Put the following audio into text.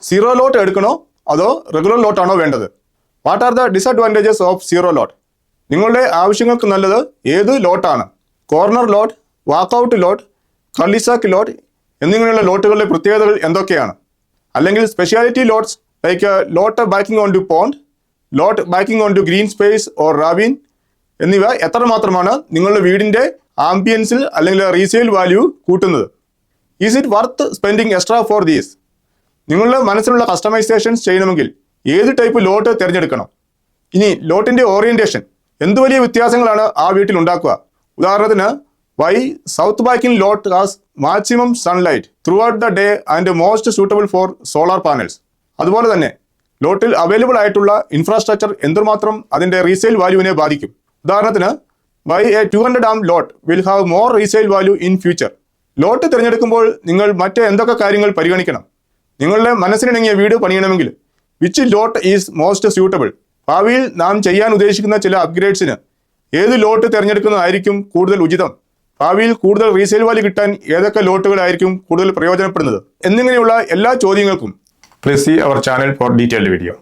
Zero ലോട്ട് എടുക്കണോ അതോ regular ലോട്ടാണോ വേണ്ടത്? What are the disadvantages of zero lot? നിങ്ങളുടെ ആവശ്യങ്ങൾക്ക് നല്ലത് ഏത് ലോട്ടാണ്? കോർണർ ലോട്ട്, വാക്കൗട്ട് ലോട്ട്, കള്ളിസാക്ക് ലോട്ട് എന്നിങ്ങനെയുള്ള ലോട്ടുകളുടെ പ്രത്യേകതകൾ എന്തൊക്കെയാണ്? അല്ലെങ്കിൽ speciality lots like lot backing on to pond, lot backing on to green space or ravine എന്നിവ എത്രമാത്രമാണ് നിങ്ങളുടെ വീടിൻ്റെ ആംബിയൻസിൽ അല്ലെങ്കിൽ റീസെയിൽ വാല്യൂ കൂട്ടുന്നത്? Is it worth spending extra for these? നിങ്ങളുടെ മനസ്സിലുള്ള കസ്റ്റമൈസേഷൻസ് ചെയ്യണമെങ്കിൽ ഏത് ടൈപ്പ് ലോട്ട് തിരഞ്ഞെടുക്കണം? ഇനി ലോട്ടിൻ്റെ ഓറിയൻറ്റേഷൻ എന്ത് വലിയ വ്യത്യാസങ്ങളാണ് ആ വീട്ടിൽ ഉണ്ടാക്കുക? ഉദാഹരണത്തിന്, why south backing lot has maximum sunlight throughout the day and most suitable for solar panels. അതുപോലെ തന്നെ ലോട്ടിൽ അവൈലബിൾ ആയിട്ടുള്ള ഇൻഫ്രാസ്ട്രക്ചർ എന്തുമാത്രം അതിൻ്റെ റീസെയിൽ വാല്യൂവിനെ ബാധിക്കും? ഉദാഹരണത്തിന്, വൈ എ 200 ആം lot will have more resale value in future. Lot തിരഞ്ഞെടുക്കുമ്പോൾ നിങ്ങൾ മറ്റ് എന്തൊക്കെ കാര്യങ്ങൾ പരിഗണിക്കണം? നിങ്ങളുടെ മനസ്സിനിണങ്ങിയ വീട് പണിയണമെങ്കിൽ which lot is most suitable? ഭാവിയിൽ നാം ചെയ്യാൻ ഉദ്ദേശിക്കുന്ന ചില അപ്ഗ്രേഡ്സിന് ഏത് ലോട്ട് തിരഞ്ഞെടുക്കുന്നതായിരിക്കും കൂടുതൽ ഉചിതം? ഭാവിയിൽ കൂടുതൽ റീസെയിൽ വാല്യൂ കിട്ടാൻ ഏതൊക്കെ ലോട്ടുകളായിരിക്കും കൂടുതൽ പ്രയോജനപ്പെടുന്നത്? എന്നിങ്ങനെയുള്ള എല്ലാ ചോദ്യങ്ങൾക്കും please see our channel for detailed video.